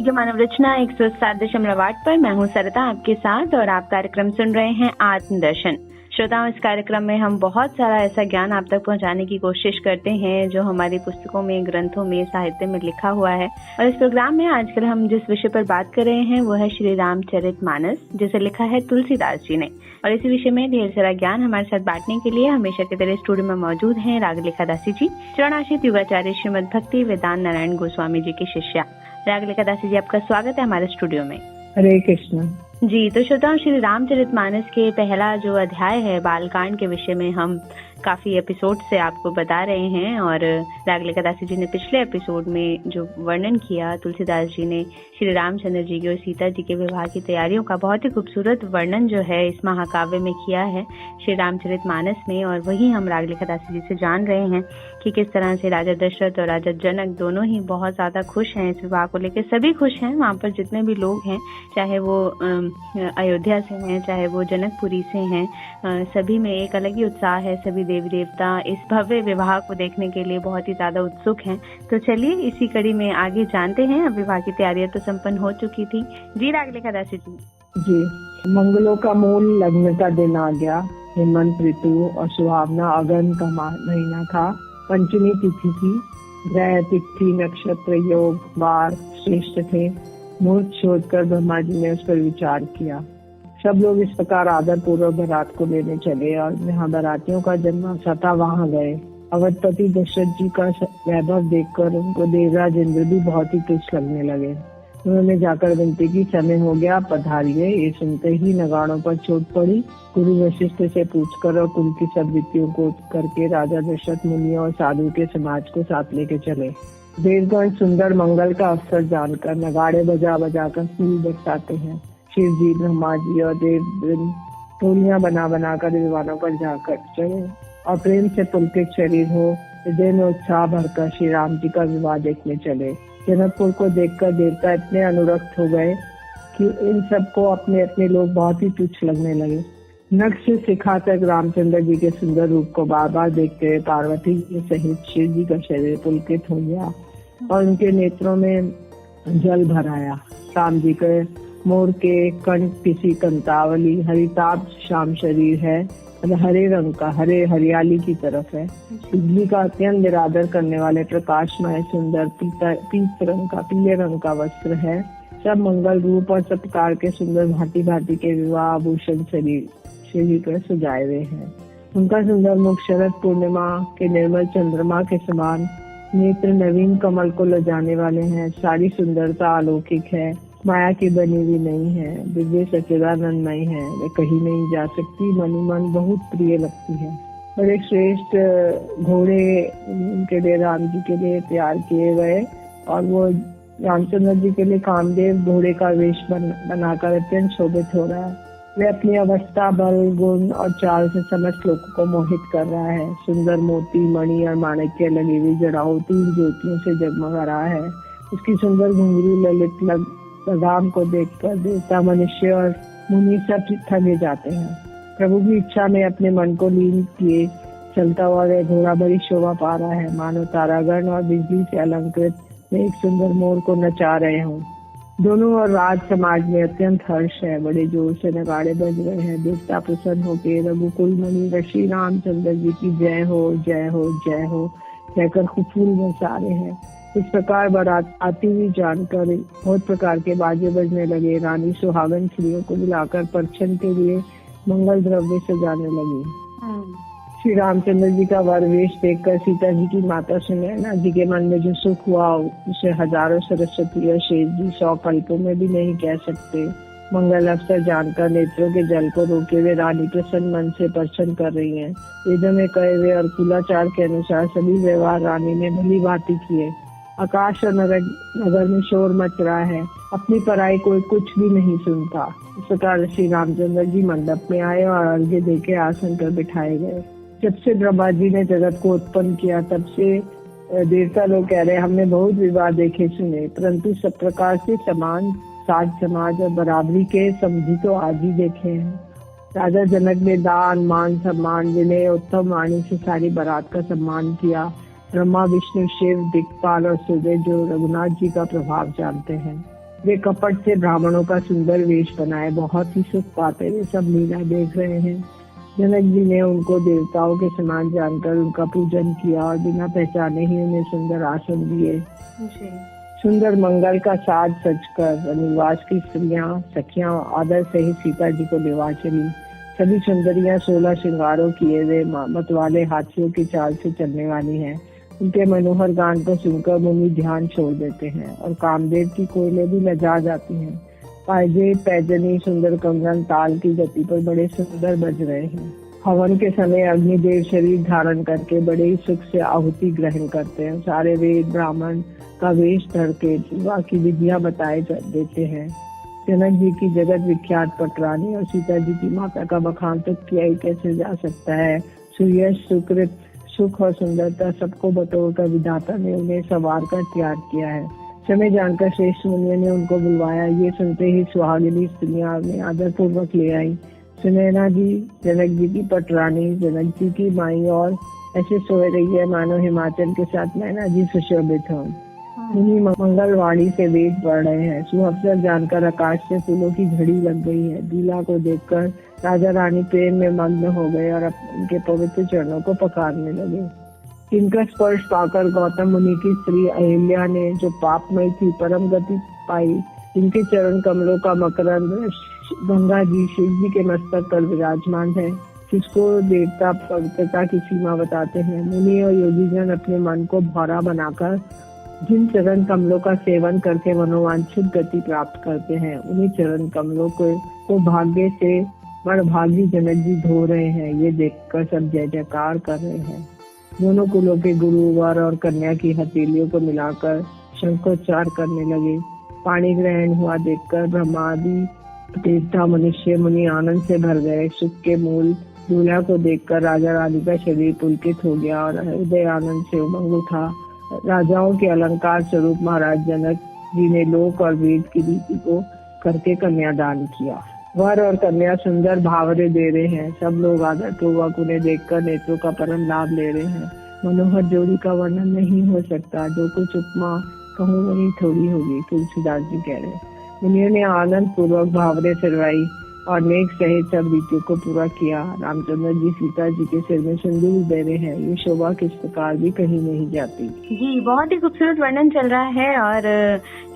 Radio मानव रचना 107.8 पर मैं हूँ सरिता आपके साथ और आप कार्यक्रम सुन रहे हैं आत्मदर्शन। श्रोताओं, इस कार्यक्रम में हम बहुत सारा ऐसा ज्ञान आप तक पहुंचाने की कोशिश करते हैं जो हमारी पुस्तकों में, ग्रंथों में, साहित्य में लिखा हुआ है। और इस प्रोग्राम में आजकल हम जिस विषय पर बात कर रहे हैं वो है श्री रामचरितमानस, जिसे लिखा है तुलसीदास जी ने। और इसी विषय में ढेर सारा ज्ञान हमारे साथ बांटने के लिए हमेशा की तरह स्टूडियो में मौजूद हैं रागलेखा दासी जी, चरणाश्रित युगाचार्य श्रीमद भक्ति वेदांत नारायण गोस्वामी जी की शिष्या। रागलेखा दासी जी, आपका स्वागत है हमारे स्टूडियो में। हरे कृष्ण जी। तो श्रोताओं, श्री रामचरितमानस के पहला जो अध्याय है बालकांड के विषय में हम काफी एपिसोड से आपको बता रहे हैं। और रागलेखा दासी जी ने पिछले एपिसोड में जो वर्णन किया, तुलसीदास जी ने श्री रामचंद्र जी के और सीता जी के विवाह की तैयारियों का बहुत ही खूबसूरत वर्णन जो है इस महाकाव्य में किया है श्री रामचरितमानस में। और वही हम रागलेखा दासी जी से जान रहे हैं कि किस तरह से राजा दशरथ और राजा जनक दोनों ही बहुत ज्यादा खुश हैं इस विवाह को लेकर। सभी खुश हैं, वहाँ पर जितने भी लोग हैं, चाहे वो अयोध्या से हैं, चाहे वो जनकपुरी से हैं, सभी में एक अलग ही उत्साह है। सभी देवी देवता इस भव्य विवाह को देखने के लिए बहुत ही ज्यादा उत्सुक हैं। तो चलिए इसी कड़ी में आगे जानते हैं। अब विवाह की तैयारियां तो संपन्न हो चुकी थी। जी रागलेखा दासी जी। मंगलों का मूल लग्न का दिन आ गया। हेमंत ऋतु और सुहावना अगन का महीना था। पंचमी तिथि थी। ग्रह, तिथि, नक्षत्र, योग, वार श्रेष्ठ थे। मुहूर्त छोड़कर ब्रह्मा जी ने उस पर विचार किया। सब लोग इस प्रकार आदर पूर्वक बारात को लेने चले और जहाँ बारातियों का जन्म था वहाँ गए। अवधपति दशरथ जी का वैभव देखकर उनको देवराज इंद्र भी बहुत ही तुच्छ लगने लगे। उन्होंने जाकर विनती की, समय हो गया, पधारिए। ये सुनते ही नगाड़ों पर चोट पड़ी। गुरु वशिष्ठ से पूछकर और कुल की सब रीतियों को करके राजा दशरथ मुनियों और साधु के समाज को साथ लेके चले। देवगण सुंदर मंगल का अवसर जानकर नगाड़े बजा बजा कर फूल बरसाते हैं। शिव जी, ब्रह्मा जी और देव टोलियां बना बना कर विमानों पर जाकर चले और प्रेम से पुलकित शरीर हो हृदय में उत्साह भरकर श्री राम जी का विवाह देखने चले। जनकपुर को देखकर देवता इतने अनुरक्त हो गए कि इन सबको अपने अपने लोग बहुत ही तुच्छ लगने लगे। नख से शिखा तक रामचंद्र जी के सुंदर रूप को बार बार देखते हुए पार्वती जी सहित शिव जी का शरीर पुलकित हो गया और उनके नेत्रों में जल भर आया। राम जी के मोर के कंठ किसी कंतावली, हरिताभ श्याम शरीर है, हरे रंग का, हरे हरियाली की तरफ है। बिजली का अत्यंत निरादर करने वाले प्रकाशमय सुंदर पीले रंग का वस्त्र है। सब मंगल रूप और सब प्रकार के सुंदर भांति भांति के विवाह आभूषण शरीर पर सजाए हुए हैं। उनका सुंदर मुख शरद पूर्णिमा के निर्मल चंद्रमा के समान, नेत्र नवीन कमल को लजाने वाले हैं। सारी सुंदरता अलौकिक है, माया की बनी हुई नहीं है, दिव्य सच्चिदानंदमय है, वे कहीं नहीं जा सकती, मनी मन बहुत प्रिय लगती है। और एक श्रेष्ठ घोड़े के लिए राम जी के लिए तैयार किए गए और वो रामचंद्र जी के लिए कामदेव घोड़े का वेश बनाकर अत्यंत शोभित हो रहा है। वे अपनी अवस्था, बल, गुण और चाल से समस्त लोगों को मोहित कर रहा है। सुंदर मोती, मणि और माणिक्य लगी हुई जड़ाओं 3 ज्योतियों से जगमगा रहा है। उसकी सुंदर घुंघरू ललित लगाम को देखकर देवता, मनुष्य और मुनि सब थमे जाते हैं। प्रभु की इच्छा में अपने मन को लीन किए चलता हुआ वह घोड़ा बड़ी शोभा पा रहा है, मानो तारागण और बिजली से अलंकृत वे एक सुंदर मोर को नचा रहे हों। दोनों और राज समाज में अत्यंत हर्ष है। बड़े जोर से नगाड़े बज रहे हैं। देवता प्रसन्न होकर रघुकुल मणि श्री रामचंद्र जी की जय हो, जय हो, जय हो कहकर खूब फूल बरसा रहे हैं। इस प्रकार बारात आती हुई जानकर बहुत प्रकार के बाजे बजने लगे। रानी सुहागन स्त्रियों को बुलाकर परछन के लिए मंगल द्रव्य सजाने लगी। श्री रामचंद्र जी का वर वेश देखकर सीता जी की माता सुनैना जी के मन में जो सुख हुआ उसे हजारों सरस्वती और शेष जी 100 कल्पों में भी नहीं कह सकते। मंगल अवसर जानकर नेत्रों के जल को रोके हुए रानी प्रसन्न मन से परछन कर रही हैं। वेदों में कहे हुए और कुलाचार के अनुसार सभी व्यवहार रानी ने भली भांति किए। आकाश और नगर में शोर मच रहा है। अपनी पराई कोई कुछ भी नहीं सुनता। इस प्रकार श्री रामचंद्र जी मंडप में आए और अर्घ्य देके आसन पर बिठाए गए। जब से ब्रह्मा जी ने जगत को उत्पन्न किया तब से देवता लोग कह रहे हमने बहुत विवाह देखे सुने, परंतु सब प्रकार से समान साज समाज और बराबरी के समझी तो आज ही देखे हैं। राजा जनक ने दान, मान, सम्मान, विनय, उत्तम वाणी से सारी बारात का सम्मान किया। ब्रह्मा, विष्णु, शिव, दिक्पाल और सूर्य जो रघुनाथ जी का प्रभाव जानते हैं, वे कपट से ब्राह्मणों का सुंदर वेश बनाए बहुत ही सुख पाते हुए सब लीला देख रहे हैं। जनक जी ने उनको देवताओं के समान जानकर उनका पूजन किया और बिना पहचाने ही उन्हें सुंदर आसन दिए। सुंदर मंगल का साज सजकर निवास की स्त्रियां सखियां आदर से ही सीता जी को लेवा चली। सभी सुंदरियां 16 श्रृंगारों किए हुए मतवाले हाथियों की चाल से चलने वाली हैं। उनके मनोहर गान को सुनकर मुनि ध्यान छोड़ देते हैं और कामदेव की कोयलें भी लजा जाती हैं। पायजेब पैजनी सुंदर कंगन ताल की गति पर बड़े सुंदर बज रहे हैं। हवन के समय अग्निदेव शरीर धारण करके बड़े ही सुख से आहुति ग्रहण करते हैं। सारे वेद ब्राह्मण का वेश धर के विवाह की विधियां बताए देते हैं। जनक जी की जगत विख्यात पटरानी और सीता जी की माता का बखान तो किया ही कैसे जा सकता है। सुयश सुकृत सुख और सुंदरता सबको बटोर कर विधाता ने उन्हें संवार कर तैयार किया है। समय जानकर श्रेष्ठ मुनियों ने उनको बुलवाया। ये सुनते ही सुहागिनी स्त्रियां ने आदर पूर्वक ले आई। सुनैना जी जनक जी की पटरानी जनक जी की माई और ऐसे सोए रही है मानो हिमाचल के साथ नैना जी सुशोभित हो। मुनि मंगलवाणी से वेद पढ़ रहे हैं। सुअवसर जानकर आकाश से फूलों की झड़ी लग गई है। दूल्हा को देखकर राजा रानी प्रेम में मग्न हो गए और उनके पवित्र चरणों को पखारने लगे। इनका स्पर्श पाकर गौतम मुनि की स्त्री अहिल्या ने जो पापमय थी परम गति पाई। इनके चरण कमलों का मकरंद गंगा जी शिव जी के मस्तक पर विराजमान है, जिसको देवता पवित्रता की सीमा बताते हैं। मुनि और योगीजन अपने मन को भौरा बनाकर जिन चरण कमलों का सेवन करके मनोवांछित गति प्राप्त करते हैं, उन्हीं चरण कमलों को भाग्य से बड़भागी जनक जी धो रहे हैं। ये देखकर सब जय जयकार कर रहे हैं। दोनों कुलों के गुरु वर और कन्या की हथेलियों को मिलाकर शंखोच्चार करने लगे। पानी ग्रहण हुआ देखकर ब्रह्मादि देवता मनुष्य मुनि आनंद से भर गए। सुख के मूल दूल्हा को देखकर राजा रानी का शरीर पुलकित हो गया और हृदय आनंद से उमंग उठा। राजाओं के अलंकार स्वरूप महाराज जनक जी ने लोक और वेद की रीति को करके कन्यादान किया। वर और कन्या सुंदर भावरे दे रहे हैं। सब लोग आदर पूर्वक उन्हें देखकर नेत्रों का परम लाभ ले रहे हैं। मनोहर जोड़ी का वर्णन नहीं हो सकता। जो कुछ उपमा कहूँ वही थोड़ी होगी, तुलसीदास जी कह रहे हैं। मुनियों ने आनंद पूर्वक भावरे चढ़वाई और नेक सहित सब रीतियों को पूरा किया। रामचंद्र जी सीता जी के सिर में सिंदूर दे रहे हैं। ये शोभा किस प्रकार भी कहीं नहीं जाती। जी बहुत ही खूबसूरत वर्णन चल रहा है और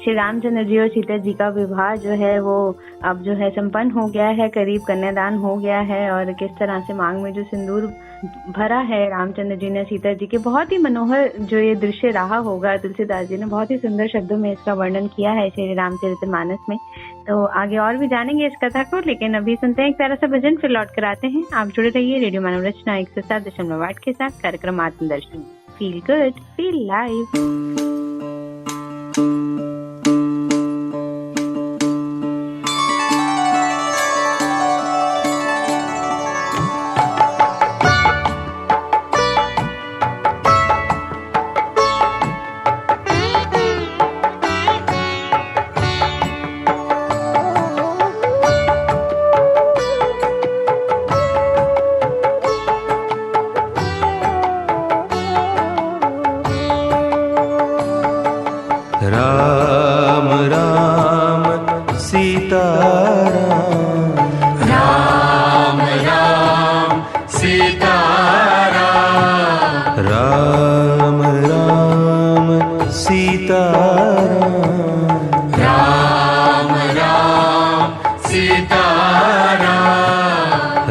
श्री रामचंद्र जी और सीता जी का विवाह जो है वो अब जो है संपन्न हो गया है, करीब कन्यादान हो गया है और किस तरह से मांग में जो सिंदूर भरा है रामचंद्र जी ने सीता जी के, बहुत ही मनोहर जो ये दृश्य रहा होगा। तुलसीदास जी ने बहुत ही सुंदर शब्दों में इसका वर्णन किया है श्री रामचरितमानस में। तो आगे और भी जानेंगे इस कथा को, लेकिन अभी सुनते हैं एक प्यारा सा भजन, फिर लौट कर आते हैं। आप जुड़े रहिए रेडियो मानव रचना 107.8 के साथ कार्यक्रम आत्मदर्शन। Feel good feel live. Ram Ram Sita Ram, Ram Ram Sita Ram, Ram Ram Sita Ram,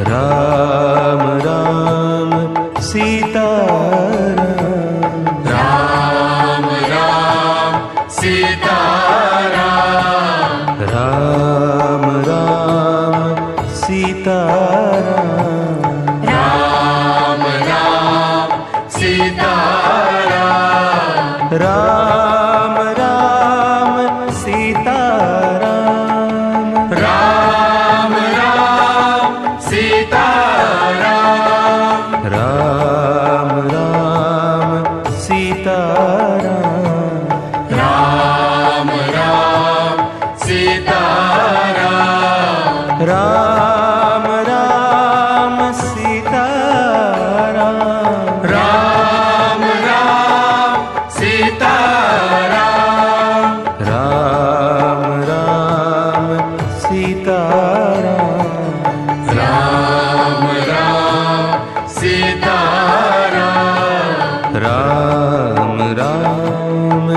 Ram Ram Sita Ram, Ram Ram Sita Ram, Ram Sita Ram, Ram Sita Ram, Ram Sita Ram, Ram Sita Ram, Ram Sita Ram, Ram Sita Ram, Ram Sita Ram, Ram Ram Sita Ram,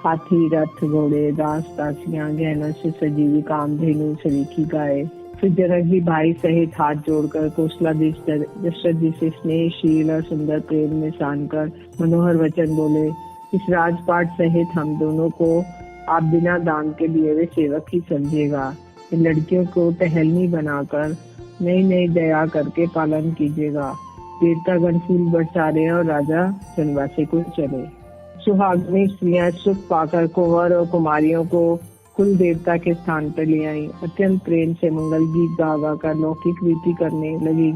हाथी, रथ, घोड़े, दास, दासियां, गहनों से सजी हुई कामधेनु, सरीखी गाय। फिर जनक जी भाई सहित हाथ जोड़कर कौशलाधीश दशरथ जी से स्नेहशील और सुंदर प्रेम में सानकर मनोहर वचन बोले, इस राजपाट सहित हम दोनों को आप बिना दाम के लिए वे सेवक ही समझेगा। इन लड़कियों को टहलनी बनाकर नई नई दया करके पालन कीजिएगा। देवतागण फूल बरसा रहे और राजा जनवासे को चले। सुहागनी स्त्रियां सुख पाकर कुंवर और कुमारियों को कुल देवता के स्थान पर ले आई। अत्यंत प्रेम से मंगल गीत गा गा कर लौकिक रीति करने लगी।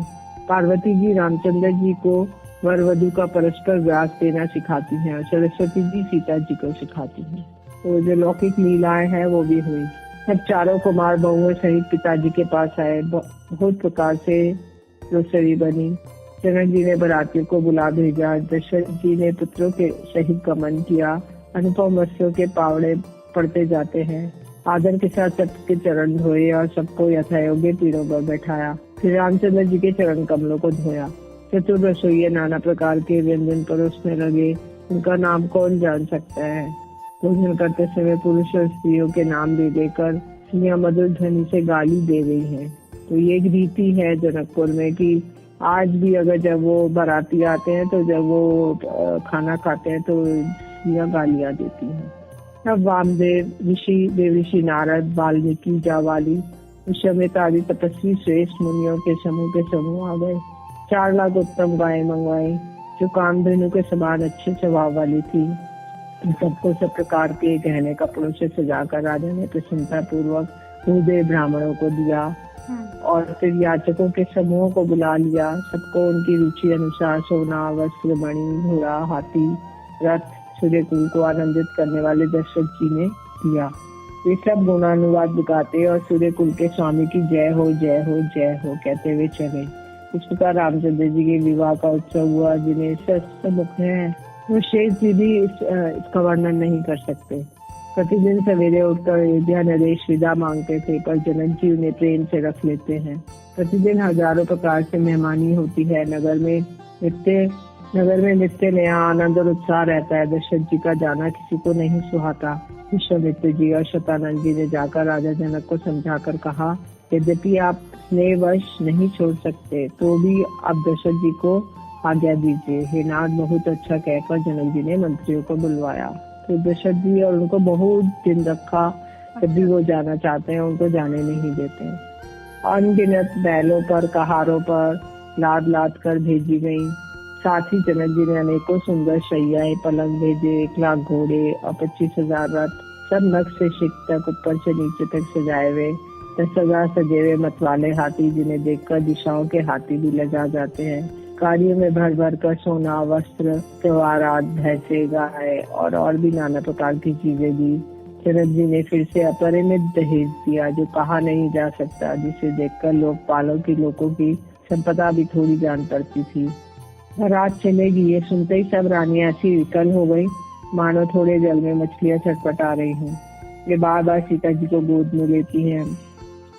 पार्वती जी रामचंद्र जी को वर वधु का परस्पर व्यास देना सिखाती हैं और सरस्वती जी सीता जी को सिखाती हैं। तो जो लौकिक लीलाएं हैं वो भी हुई। सब चारों कुमार बहुओं सहित पिताजी के पास आए। बहुत प्रकार से रोसड़ी बनी। जनक जी ने बरातियों को बुला भेजा। दशरथ जी ने पुत्रों के सहित गमन किया। अनुपम वस्त्रों के पावड़े पड़ते जाते हैं। आदर के साथ सबके चरण धोए और सबको यथायोग्य पीढ़ों पर बैठाया। फिर रामचंद्र जी के चरण कमलों को धोया। चतुर रसोइये नाना प्रकार के व्यंजन परोसने लगे। उनका नाम कौन जान सकता है। भोजन करते समय पुरुष और स्त्रियों के नाम दे देकर स्त्रियां मधुर ध्वनि से गाली दे रही हैं। तो ये एक रीति है जनकपुर में कि आज भी अगर जब वो बाराती आते हैं तो जब वो खाना खाते हैं तो स्त्रियां गालियां देती हैं। तब वामदेव ऋषि, देवऋषि नारद, वाल्मीकि, जावाली, विश्वामित्र आदि तपस्वी श्रेष्ठ मुनियों के समूह आ गए। 4 लाख उत्तम गायें मंगवाई जो कामधेनु के समान अच्छे स्वभाव वाली थी। सबको सब प्रकार के गहने कपड़ों से सजाकर राजा ने प्रसन्नता पूर्वक भूदेव ब्राह्मणों को दिया और फिर याचकों के समूह को बुला लिया। सबको उनकी रुचि अनुसार सोना, वस्त्र, मणि, घोड़ा, हाथी, रथ, सूर्यकुल को आनंदित करने वाले दशरथ जी ने दिया। वे सब गुणानुवाद गाते और सूर्यकुल के स्वामी की जय हो जय हो जय हो कहते हुए चले। इस प्रकार रामचंद्र जी के विवाह का उत्सव हुआ। जिन्हें समुख है वो शेष जी भी इसका वर्णन नहीं कर सकते। प्रतिदिन सवेरे उठकर अयोध्या नरेश विदा मांगते थे, पर जनक जी उन्हें प्रेम से रख लेते हैं। प्रतिदिन हजारों प्रकार से मेहमानी होती है। नगर में नित्य नया आनंद और उत्साह रहता है। दशरथ जी का जाना किसी को नहीं सुहाता। विश्वामित्र जी और शतानंद जी ने जाकर राजा जनक को समझाकर कहा, यद्यपि आप स्नेहवश नहीं छोड़ सकते तो भी आप दशरथ जी को आज्ञा दीजिए। हे नाथ, बहुत अच्छा कहकर जनक जी ने मंत्रियों को बुलवाया। तो दशरथ जी और उनको बहुत दिन रखा। जब भी वो जाना चाहते हैं उनको जाने नहीं देते हैं। अनगिनत बैलों पर, कहारों पर लाद लाद कर भेजी गई। साथ ही जनक जी ने अनेकों सुंदर शैयाएं, पलंग भेजे। 1 लाख घोड़े और 25,000 रथ, सब नख से शिख तक ऊपर से नीचे तक सजाए हुए। 10,000 सजे हुए मतवाले हाथी, जिन्हें देखकर दिशाओं के हाथी भी लजा जाते हैं। कार्यों में भर भर कर सोना, वस्त्र, त्यौहारात, भैंसे, गाय और भी नाना प्रकार की चीजें दी। जनक जी ने फिर से अपरिमित दहेज दिया जो कहा नहीं जा सकता, जिसे देखकर लोकपालों की लोगों की संपदा भी थोड़ी जान पड़ती थी। रात चलेगी ये सुनते ही सब रानियां ऐसी विकल हो गई मानो थोड़े जल में मछलियां छटपटा रही हूँ। ये बार बार सीता जी को गोद में लेती हैं,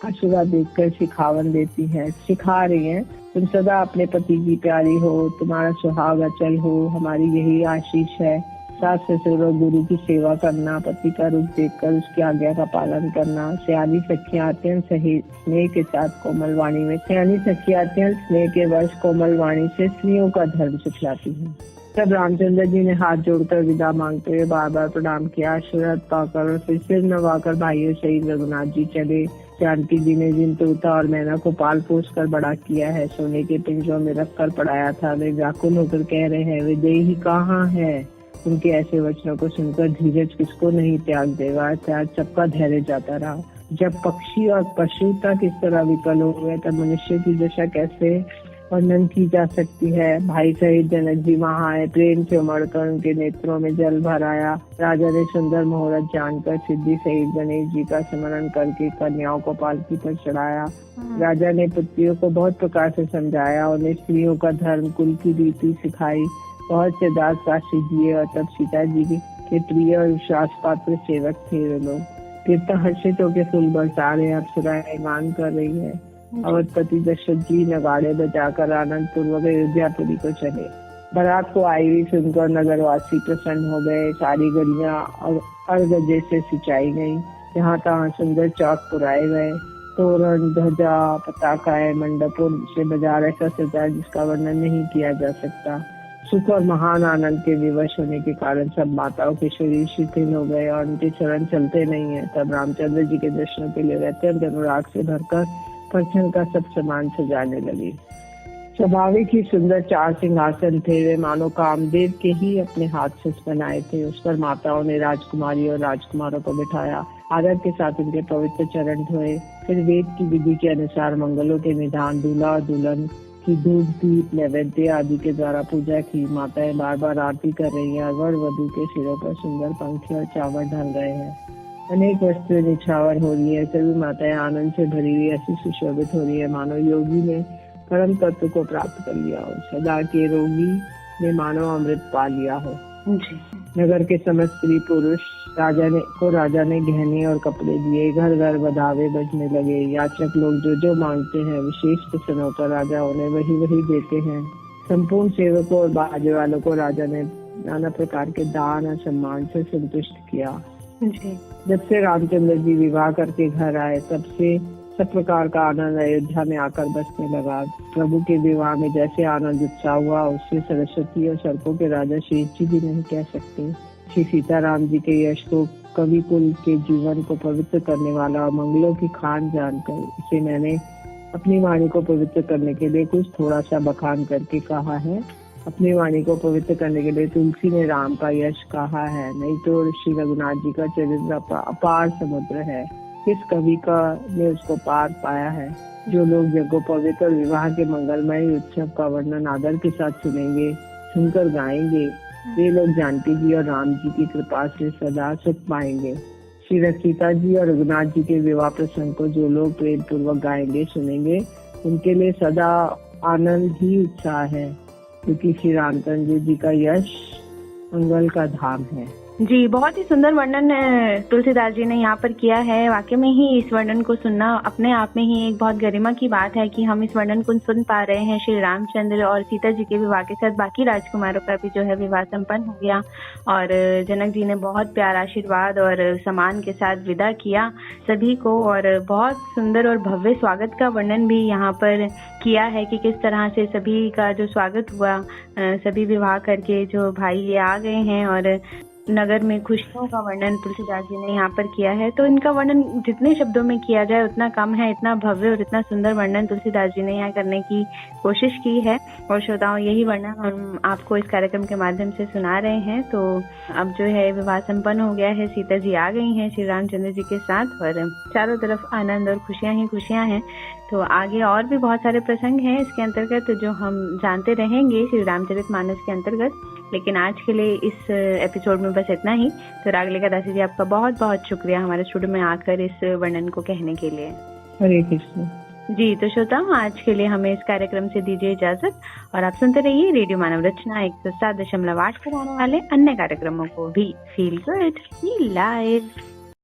आशीर्वाद देकर सिखावन देती हैं, सिखा रही हैं, तुम सदा अपने पति की प्यारी हो, तुम्हारा सुहाग अचल हो, हमारी यही आशीष है। सास ससुर और गुरु की सेवा करना, पति का रूप देखकर उसकी आज्ञा का पालन करना। सियानी सखियां अत्यंत स्नेह के साथ कोमल वाणी में स्नेह के वश कोमल वाणी से स्त्रियों का धर्म सिखलाती है। तब रामचंद्र जी ने हाथ जोड़कर विदा मांगते हुए बार बार प्रणाम किया। आशीर्वाद पाकर और फिर सिर नवाकर भाइयों सहित रघुनाथ जी चले। जानकी जी ने जिन तोता और मैना को पाल पोस कर बड़ा किया है, सोने के पिंजरों में रख कर पढ़ाया था, वे व्याकुल होकर कह रहे हैं, वे देही कहाँ है। उनके ऐसे वचनों को सुनकर धीरज किसको नहीं त्याग देगा। त्याग सबका धैर्य जाता रहा। जब पक्षी और पशु तक इस तरह विकल हो गए तब मनुष्य की दशा कैसे वर्णन की जा सकती है। भाई सहित जनक जी वहाँ आए, प्रेम से उमड़कर उनके नेत्रों में जल भर आया। राजा ने सुंदर मुहूर्त जानकर सिद्धि सहित गणेश जी का स्मरण करके कन्याओं को पालकी पर चढ़ाया। राजा ने पुत्रियों को बहुत प्रकार से समझाया, उन्हें स्त्रियों का धर्म, कुल की रीति सिखाई। बहुत से दास दासी दिए और तब सीता जी के प्रिय और विश्वास पात्र सेवक थे वे लोग। कीर्तन हर्षित होकर फूल बरसा रहे, अप्सराएं गान कर रही है। अवधपति दशरथ जी नगाड़े बजाकर आनंद पूर्वक अयोध्यापुरी को चले। बारात को आई हुई सुनकर नगरवासी प्रसन्न हो गए। सारी गलियां अर्घ जैसे सिंचाई गई। यहाँ तहाँ सुंदर चौक पुराए गए। तोरण, ध्वजा, पताकाएं, मंडपों से बाजार ऐसा सजा जिसका वर्णन नहीं किया जा सकता। सुख और महान आनंद के विवश होने के कारण सब माताओं के शरीर शिथिल हो गए और उनके चरण चलते नहीं है। तब रामचंद्र जी के दर्शनों के लिए अत्यंत अनुराग से भरकर परछन का सब सामान सजाने लगी। स्वाभाविक ही सुंदर 4 सिंहासन थे। वे मानो कामदेव के ही अपने हाथ से बनाए थे। उस पर माताओं ने राजकुमारी और राजकुमारों को बिठाया। आदर के साथ उनके पवित्र चरण धोए। फिर वेद की विधि के अनुसार मंगलों के निधान, दूल्हा और दुल्हन की धूप, दीप, नैवेद्य आदि के द्वारा पूजा की। माताएं बार बार आरती कर रही हैं। वर वधू के सिरों पर सुंदर पंखे और चावल ढल रहे हैं। अनेक वस्त्रें निछावर हो रही है। सभी माताएं आनंद से भरी हुई ऐसी सुशोभित हो रही है मानो योगी ने परम तत्व को प्राप्त कर लिया हो। सदा के रोगी ने मानो अमृत पा लिया हो। नगर के समस्त स्त्री पुरुष राजा ने गहने और कपड़े दिए। घर घर बधावे बजने लगे। याचक लोग जो मांगते हैं विशेष प्रसन्न होकर राजा उन्हें वही देते हैं। संपूर्ण सेवकों और बाजे वालों को राजा ने नाना प्रकार के दान और सम्मान से संतुष्ट किया। जब से रामचंद्र जी विवाह करके घर आए तब से सब प्रकार का आनंद अयोध्या में आकर बसने लगा। प्रभु के विवाह में जैसे आनंद उत्साह हुआ उससे सरस्वती और सर्पों के राजा शेष जी भी नहीं कह सकते। श्री सीताराम जी के यश को, कवि कुल के जीवन को पवित्र करने वाला और मंगलों की खान जानकर इसे मैंने अपनी वाणी को पवित्र करने के लिए कुछ थोड़ा सा बखान करके कहा है। अपनी वाणी को पवित्र करने के लिए तुलसी ने राम का यश कहा है, नहीं तो श्री रघुनाथ जी का चरित्र अपार समुद्र है। किस कवि का ने उसको पार पाया है। जो लोग यज्ञों पवित्र और विवाह के मंगलमय उत्सव का वर्णन आदर के साथ सुनेंगे, सुनकर गाएंगे, वे लोग जानकी जी और राम जी की कृपा से सदा सुख पाएंगे। श्री सीता जी और रघुनाथ जी के विवाह प्रसंग को जो लोग प्रेम पूर्वक गाएंगे, सुनेंगे, उनके लिए सदा आनंद ही उत्साह है, क्योंकि श्री रामचंद्र जी का यश मंगल का धाम है। जी, बहुत ही सुंदर वर्णन तुलसीदास जी ने यहाँ पर किया है। वाकई में ही इस वर्णन को सुनना अपने आप में ही एक बहुत गरिमा की बात है कि हम इस वर्णन को सुन पा रहे हैं। श्री रामचंद्र और सीता जी के विवाह के साथ बाकी राजकुमारों का भी जो है विवाह संपन्न हो गया और जनक जी ने बहुत प्यार, आशीर्वाद और सम्मान के साथ विदा किया सभी को और बहुत सुंदर और भव्य स्वागत का वर्णन भी यहाँ पर किया है कि किस तरह से सभी का जो स्वागत हुआ। सभी विवाह करके जो भाई ये आ गए हैं और नगर में खुशियों का वर्णन तुलसीदास जी ने यहाँ पर किया है। तो इनका वर्णन जितने शब्दों में किया जाए उतना कम है। इतना भव्य और इतना सुंदर वर्णन तुलसीदास जी ने यहाँ करने की कोशिश की है और श्रोताओं यही वर्णन हम आपको इस कार्यक्रम के माध्यम से सुना रहे हैं। तो अब जो है विवाह संपन्न हो गया है, सीता जी आ गई हैं श्री रामचंद्र जी के साथ और चारों तरफ आनंद और खुशियां ही खुशियां हैं। तो आगे और भी बहुत सारे प्रसंग हैं इसके अंतर्गत जो हम जानते रहेंगे श्री रामचरितमानस के अंतर्गत, लेकिन आज के लिए इस एपिसोड में बस इतना ही। तो रागलिका दासी जी आपका बहुत बहुत शुक्रिया हमारे स्टूडियो में आकर इस वर्णन को कहने के लिए। हरे कृष्ण। जी, तो श्रोताओं आज के लिए हमें इस कार्यक्रम से दीजिए इजाजत और आप सुनते रहिए रेडियो मानव रचना 107.8 पर आने वाले अन्य कार्यक्रमों को भी। Feel good, live.